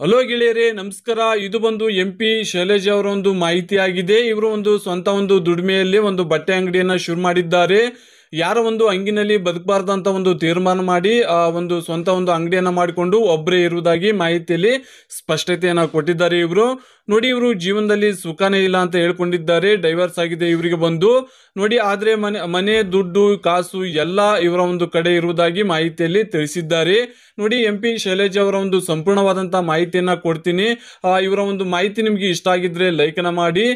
Hello ಗೆಳೆಯರೇ, ನಮಸ್ಕಾರ. ಇದು ಬಂದು MP ಶೈಲಜಾ ಅವರ ಒಂದು ಮಾಹಿತಿ ಆಗಿದೆ. ಇವರು ಒಂದು ಸ್ವಂತ ಒಂದು ದುಡಿಮೆಯಲ್ಲಿ ಒಂದು ಬಟ್ಟೆ ಅಂಗಡಿಯನ್ನ ಶುರು ಮಾಡಿದ್ದಾರೆ. ಯಾರ ಒಂದು ಅಂಗಿನಲ್ಲಿ ಬದುಕಬಾರ್ದಂತ ಒಂದು ತೀರ್ಮಾನ ಮಾಡಿ ಒಂದು ಸ್ವಂತ ಒಂದು ಅಂಗಡಿಯನ್ನ ಮಾಡಿಕೊಂಡು ಒಬ್ಬರೇ ಇರುವುದಾಗಿ ಮಾಹಿತಿಯಲ್ಲಿ ಸ್ಪಷ್ಟತೆಯನ್ನ ಕೊಟ್ಟಿದ್ದಾರೆ. ಇವರು ನೋಡಿ, ಇವರು ಜೀವನದಲ್ಲಿ ಸುಖನೇ ಇಲ್ಲ ಅಂತ ಹೇಳ್ಕೊಂಡಿದ್ದಾರೆ. ಡೈವರ್ಸ್ ಆಗಿದೆ ಇವರಿಗೆ ಬಂದು ನೋಡಿ. ಆದ್ರೆ ಮನೆ ದುಡ್ಡು ಕಾಸು ಎಲ್ಲ ಇವರ ಒಂದು ಕಡೆ ಇರುವುದಾಗಿ ಮಾಹಿತಿಯಲ್ಲಿ ತಿಳಿಸಿದ್ದಾರೆ. ನೋಡಿ, MP ಶೈಲಜಾ ಅವರ ಒಂದು ಸಂಪೂರ್ಣವಾದಂತಹ ಮಾಹಿತಿಯನ್ನ ಕೊಡ್ತೀನಿ. ಇವರ ಒಂದು ಮಾಹಿತಿ ನಿಮ್ಗೆ ಇಷ್ಟ ಆಗಿದ್ರೆ ಲೈಕ್ ಅನ್ನ ಮಾಡಿ.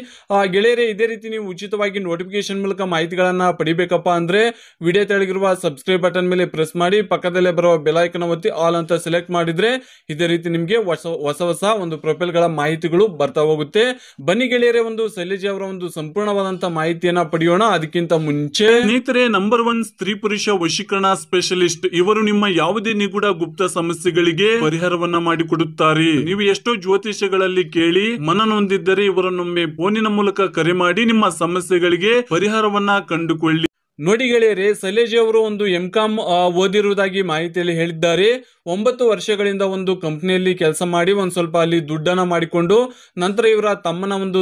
ಗೆಳೆಯರೇ, ಇದೇ ರೀತಿ ನೀವು ಉಚಿತವಾಗಿ ನೋಟಿಫಿಕೇಶನ್ ಮೂಲಕ ಮಾಹಿತಿಗಳನ್ನ ಪಡಿಬೇಕಪ್ಪ ಅಂದ್ರೆ ವಿಡಿಯೋ ತೆಳಗಿರುವ ಸಬ್ಸ್ಕ್ರೈಬ್ ಬಟನ್ ಮೇಲೆ ಪ್ರೆಸ್ ಮಾಡಿ, ಪಕ್ಕದಲ್ಲೇ ಬರುವ ಬೆಲ್ ಐಕಾನ್ ಒತ್ತಿ ಆಲ್ ಅಂತ ಸೆಲೆಕ್ಟ್ ಮಾಡಿದ್ರೆ ಇದೇ ರೀತಿ ನಿಮ್ಗೆ ಹೊಸ ಒಂದು ಪ್ರೊಫೈಲ್ ಗಳ ಮಾಹಿತಿಗಳು ಬರ್ತಾ ಹೋಗುತ್ತೆ. ಬನ್ನಿ ಗೆಳೆಯರೇ, ಒಂದು ಶೈಲಜಾ ಅವರ ಒಂದು ಸಂಪೂರ್ಣವಾದಂತಹ ಮಾಹಿತಿಯನ್ನ ಪಡೆಯೋಣ. ಅದಕ್ಕಿಂತ ಮುಂಚೆ ಸ್ನೇಹಿತರೆ, ನಂಬರ್ 1 ಸ್ತ್ರೀ ಪುರುಷ ವಶೀಕರಣ ಸ್ಪೆಷಲಿಸ್ಟ್. ಇವರು ನಿಮ್ಮ ಯಾವುದೇ ನಿಗೂಢ ಗುಪ್ತ ಸಮಸ್ಯೆಗಳಿಗೆ ಪರಿಹಾರವನ್ನ ಮಾಡಿಕೊಡುತ್ತಾರೆ. ನೀವು ಎಷ್ಟೋ ಜ್ಯೋತಿಷ್ಯಗಳಲ್ಲಿ ಕೇಳಿ ಮನನೊಂದಿದ್ದರೆ ಇವರನ್ನೊಮ್ಮೆ ಫೋನಿನ ಮೂಲಕ ಕರೆ ಮಾಡಿ ನಿಮ್ಮ ಸಮಸ್ಯೆಗಳಿಗೆ ಪರಿಹಾರವನ್ನ ಕಂಡುಕೊಳ್ಳಿ. ನೋಡಿ ಗೆಳೆಯರೇ, ಶೈಲಜಾ ಅವರು ಒಂದು MCOM ಓದಿರುವುದಾಗಿ ಮಾಹಿತಿಯಲ್ಲಿ ಹೇಳಿದ್ದಾರೆ. 9 ವರ್ಷಗಳಿಂದ ಒಂದು ಕಂಪನಿಯಲ್ಲಿ ಕೆಲಸ ಮಾಡಿ ಒಂದ್ ಸ್ವಲ್ಪ ಅಲ್ಲಿ ದುಡ್ಡನ್ನ ಮಾಡಿಕೊಂಡು ನಂತರ ಇವರ ತಮ್ಮನ ಒಂದು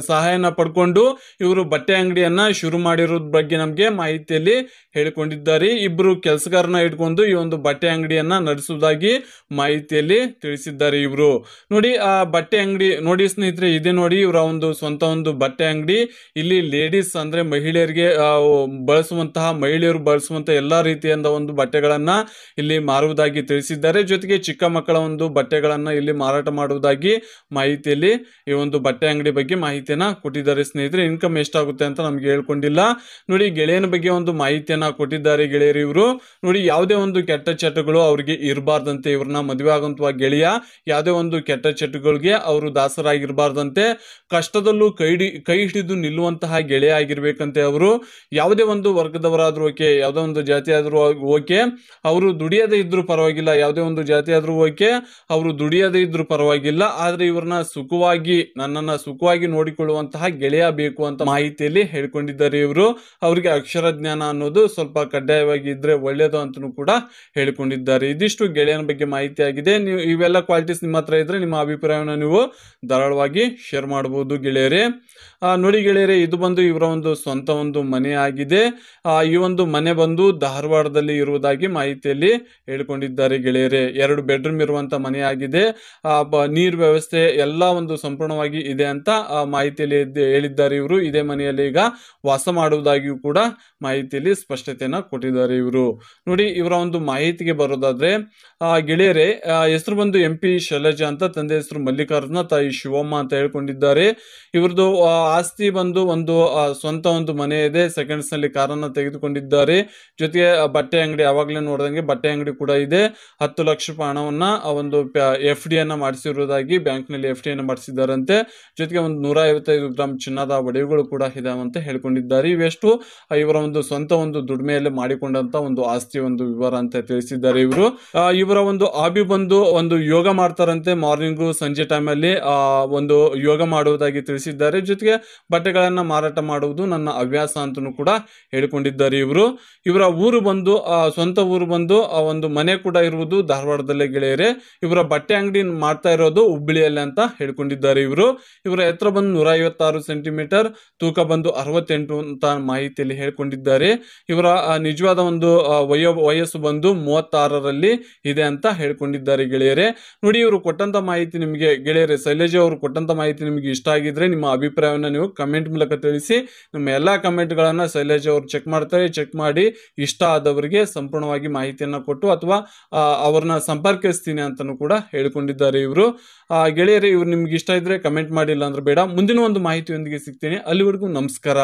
ಸಹಾಯನ ಪಡ್ಕೊಂಡು ಇವರು ಬಟ್ಟೆ ಅಂಗಡಿಯನ್ನ ಶುರು ಮಾಡಿರೋದ್ ಬಗ್ಗೆ ನಮ್ಗೆ ಮಾಹಿತಿಯಲ್ಲಿ ಹೇಳಿಕೊಂಡಿದ್ದಾರೆ. ಇಬ್ರು ಕೆಲಸಗಾರನ ಇಟ್ಕೊಂಡು ಈ ಒಂದು ಬಟ್ಟೆ ಅಂಗಡಿಯನ್ನ ನಡೆಸುವುದಾಗಿ ಮಾಹಿತಿಯಲ್ಲಿ ತಿಳಿಸಿದ್ದಾರೆ. ಇವರು ನೋಡಿ, ಆ ಬಟ್ಟೆ ಅಂಗಡಿ ನೋಡಿ ಸ್ನೇಹಿತರೆ, ಇದೆ ನೋಡಿ ಇವರ ಒಂದು ಸ್ವಂತ ಒಂದು ಬಟ್ಟೆ ಅಂಗಡಿ. ಇಲ್ಲಿ ಲೇಡೀಸ್ ಅಂದ್ರೆ ಮಹಿಳೆಯರಿಗೆ ಮಹಿಳೆಯರು ಬಳಸುವಂತಹ ಎಲ್ಲಾ ರೀತಿಯಿಂದ ಒಂದು ಬಟ್ಟೆಗಳನ್ನ ಇಲ್ಲಿ ಮಾರುವುದಾಗಿ ತಿಳಿಸಿದ್ದಾರೆ. ಜೊತೆಗೆ ಚಿಕ್ಕ ಮಕ್ಕಳ ಒಂದು ಬಟ್ಟೆಗಳನ್ನ ಇಲ್ಲಿ ಮಾರಾಟ ಮಾಡುವುದಾಗಿ ಮಾಹಿತಿಯಲ್ಲಿ ಈ ಒಂದು ಬಟ್ಟೆ ಅಂಗಡಿ ಬಗ್ಗೆ ಮಾಹಿತಿಯನ್ನ ಕೊಟ್ಟಿದ್ದಾರೆ. ಸ್ನೇಹಿತರೆ, ಇನ್ಕಮ್ ಎಷ್ಟಾಗುತ್ತೆ ಅಂತ ನಮ್ಗೆ ಹೇಳ್ಕೊಂಡಿಲ್ಲ. ನೋಡಿ, ಗೆಳೆಯನ ಬಗ್ಗೆ ಒಂದು ಮಾಹಿತಿಯನ್ನ ಕೊಟ್ಟಿದ್ದಾರೆ ಗೆಳೆಯರು. ಇವರು ನೋಡಿ, ಯಾವುದೇ ಒಂದು ಕೆಟ್ಟ ಚಟಗಳು ಅವ್ರಿಗೆ ಇರಬಾರ್ದಂತೆ. ಇವ್ರನ್ನ ಮದುವೆ ಆಗುವಂತಹ ಗೆಳೆಯ ಯಾವುದೇ ಒಂದು ಕೆಟ್ಟ ಚಟಗಳಿಗೆ ಅವರು ದಾಸರಾಗಿರ್ಬಾರ್ದಂತೆ. ಕಷ್ಟದಲ್ಲೂ ಕೈ ಹಿಡಿದು ನಿಲ್ಲುವಂತಹ ಗೆಳೆಯ ಆಗಿರ್ಬೇಕಂತೆ. ಅವರು ಯಾವುದೇ ಒಂದು ವರ್ಗದವರಾದ್ರೂ ಓಕೆ, ಯಾವುದೇ ಒಂದು ಜಾತಿ ಆದ್ರೂ ಓಕೆ, ಅವರು ದುಡಿಯದೇ ಇದ್ರು ಪರವಾಗಿಲ್ಲ. ಯಾವುದೇ ಒಂದು ಜಾತಿ ಆದ್ರೂ ಓಕೆ, ಅವರು ದುಡಿಯದೇ ಇದ್ರು ಪರವಾಗಿಲ್ಲ. ಆದ್ರೆ ನನ್ನನ್ನ ಸುಖವಾಗಿ ನೋಡಿಕೊಳ್ಳುವಂತಹ ಗೆಳೆಯ ಬೇಕು ಅಂತ ಮಾಹಿತಿಯಲ್ಲಿ ಹೇಳ್ಕೊಂಡಿದ್ದಾರೆ. ಇವರು ಅವರಿಗೆ ಅಕ್ಷರ ಜ್ಞಾನ ಅನ್ನೋದು ಸ್ವಲ್ಪ ಕಡ್ಡಾಯವಾಗಿ ಇದ್ರೆ ಒಳ್ಳೇದು ಅಂತಲೂ ಕೂಡ ಹೇಳ್ಕೊಂಡಿದ್ದಾರೆ. ಇದಿಷ್ಟು ಗೆಳೆಯನ ಬಗ್ಗೆ ಮಾಹಿತಿ ಆಗಿದೆ. ನೀವು ಇವೆಲ್ಲ ಕ್ವಾಲಿಟೀಸ್ ನಿಮ್ಮ ಹತ್ರ ಇದ್ರೆ ನಿಮ್ಮ ಅಭಿಪ್ರಾಯವನ್ನು ನೀವು ಧಾರಾಳವಾಗಿ ಶೇರ್ ಮಾಡಬಹುದು ಗೆಳೆಯರೇ. ನೋಡಿ ಗೆಳೆಯರೇ, ಇದು ಬಂದು ಇವರ ಒಂದು ಸ್ವಂತ ಒಂದು ಮನೆ ಆಗಿದೆ. ಈ ಒಂದು ಮನೆ ಬಂದು ಧಾರವಾಡದಲ್ಲಿ ಇರುವುದಾಗಿ ಮಾಹಿತಿಯಲ್ಲಿ ಹೇಳ್ಕೊಂಡಿದ್ದಾರೆ ಗೆಳೆಯರೇ. 2 ಬೆಡ್ರೂಮ್ ಇರುವಂತ ಮನೆ ಆಗಿದೆ. ನೀರ್ ವ್ಯವಸ್ಥೆ ಎಲ್ಲ ಒಂದು ಸಂಪೂರ್ಣವಾಗಿ ಇದೆ ಅಂತ ಮಾಹಿತಿಯಲ್ಲಿ ಹೇಳಿದ್ದಾರೆ. ಇವರು ಇದೇ ಮನೆಯಲ್ಲಿ ಈಗ ವಾಸ ಮಾಡುವುದಾಗಿಯೂ ಕೂಡ ಮಾಹಿತಿಯಲ್ಲಿ ಸ್ಪಷ್ಟತೆಯನ್ನ ಕೊಟ್ಟಿದ್ದಾರೆ. ಇವರು ನೋಡಿ, ಇವರ ಒಂದು ಮಾಹಿತಿಗೆ ಬರೋದಾದ್ರೆ ಗೆಳೆಯರೇ, ಹೆಸರು ಬಂದು MP ಶೈಲಜಾ ಅಂತ, ತಂದೆ ಹೆಸರು ಮಲ್ಲಿಕಾರ್ಜುನ, ತಾಯಿ ಶಿವಮ್ಮ ಅಂತ ಹೇಳ್ಕೊಂಡಿದ್ದಾರೆ. ಇವ್ರದ್ದು ಆಸ್ತಿ ಬಂದು ಒಂದು ಸ್ವಂತ ಒಂದು ಮನೆ ಇದೆ. ಸೆಕೆಂಡ್ಸ್ ನಲ್ಲಿ ಕಾರನ್ನ ತೆಗೆದುಕೊಂಡಿದ್ದಾರೆ. ಜೊತೆಗೆ ಬಟ್ಟೆ ಅಂಗಡಿ, ಯಾವಾಗಲೇ ನೋಡಿದಂಗೆ ಬಟ್ಟೆ ಅಂಗಡಿ ಕೂಡ ಇದೆ. 10 ಲಕ್ಷ ರೂಪಾಯಿ ಹಣವನ್ನ ಒಂದು FD ಅನ್ನ ಮಾಡಿಸಿರುವುದಾಗಿ ಬ್ಯಾಂಕ್ ನಲ್ಲಿ FD ಅನ್ನ ಮಾಡಿಸಿದ್ದಾರಂತೆ. ಜೊತೆಗೆ ಒಂದು 155 ಗ್ರಾಮ್ ಚಿನ್ನದ ಒಡವೆಗಳು ಕೂಡ ಇದಾವೆ ಅಂತ ಹೇಳ್ಕೊಂಡಿದ್ದಾರೆ. ಇವೆಷ್ಟು ಇವರ ಒಂದು ಸ್ವಂತ ಒಂದು ದುಡಿಮೆಯಲ್ಲಿ ಮಾಡಿಕೊಂಡಂತ ಒಂದು ಆಸ್ತಿ ಒಂದು ವಿವರ ಅಂತ ತಿಳಿಸಿದ್ದಾರೆ. ಇವರ ಒಂದು ಹಾಬಿ ಬಂದು ಒಂದು ಯೋಗ ಮಾಡ್ತಾರಂತೆ. ಮಾರ್ನಿಂಗು ಸಂಜೆ ಟೈಮ್ ಅಲ್ಲಿ ಒಂದು ಯೋಗ ಮಾಡುವುದಾಗಿ ತಿಳಿಸಿದ್ದಾರೆ. ಜೊತೆಗೆ ಬಟ್ಟೆಗಳನ್ನ ಮಾರಾಟ ಮಾಡುವುದು ನನ್ನ ಹವ್ಯಾಸ ಅಂತನೂ ಕೂಡ ಹೇಳ್ಕೊಂಡಿದ್ದಾರೆ. ಇವರ ಊರು ಬಂದು ಸ್ವಂತ ಊರು ಬಂದು ಒಂದು ಮನೆ ಕೂಡ ಇರುವುದು ಧಾರವಾಡದಲ್ಲೇ ಗೆಳೆಯರೇ. ಇವರ ಬಟ್ಟೆ ಅಂಗಡಿ ಮಾಡ್ತಾ ಇರೋದು ಹುಬ್ಬಳ್ಳಿಯಲ್ಲಿ ಅಂತ ಹೇಳ್ಕೊಂಡಿದ್ದಾರೆ. ಇವರ ಎತ್ತರ ಬಂದು 156 ಸೆಂಟಿಮೀಟರ್, ತೂಕ ಬಂದು 68 ಅಂತ ಮಾಹಿತಿಯಲ್ಲಿ ಹೇಳ್ಕೊಂಡಿದ್ದಾರೆ. ಇವರ ನಿಜವಾದ ಒಂದು ವಯಸ್ಸು ಬಂದು 36ರಲ್ಲಿ ಇದೆ ಅಂತ ಹೇಳ್ಕೊಂಡಿದ್ದಾರೆ ಗೆಳೆಯರೇ. ನೋಡಿ, ಇವರು ಕೊಟ್ಟಂತ ಮಾಹಿತಿ ನಿಮಗೆ ಗೆಳೆಯರೇ, ಶೈಲಜಾ ಅವರು ಕೊಟ್ಟಂತ ಮಾಹಿತಿ ನಿಮಗೆ ಇಷ್ಟ ಆಗಿದ್ರೆ ನಿಮ್ಮ ಅಭಿಪ್ರಾಯವನ್ನು ನೀವು ಕಮೆಂಟ್ ಮೂಲಕ ತಿಳಿಸಿ. ನಮ್ಮ ಎಲ್ಲಾ ಕಮೆಂಟ್ ಗಳನ್ನ ಶೈಲಜಾ ಅವರು ಚೆಕ್ ಮಾಡ್ತಾರೆ. ಚೆಕ್ ಮಾಡಿ ಇಷ್ಟ ಆದವರಿಗೆ ಸಂಪೂರ್ಣವಾಗಿ ಮಾಹಿತಿಯನ್ನ ಕೊಟ್ಟು ಅಥವಾ ಅವ್ರನ್ನ ಸಂಪರ್ಕಿಸ್ತೀನಿ ಅಂತನೂ ಕೂಡ ಹೇಳ್ಕೊಂಡಿದ್ದಾರೆ. ಇವರು ಗೆಳೆಯರೇ, ಇವ್ರು ನಿಮ್ಗೆ ಇಷ್ಟ ಇದ್ರೆ ಕಮೆಂಟ್ ಮಾಡಿಲ್ಲ ಅಂದ್ರೆ ಬೇಡ. ಮುಂದಿನ ಒಂದು ಮಾಹಿತಿಯೊಂದಿಗೆ ಸಿಗ್ತೀನಿ. ಅಲ್ಲಿವರೆಗೂ ನಮಸ್ಕಾರ.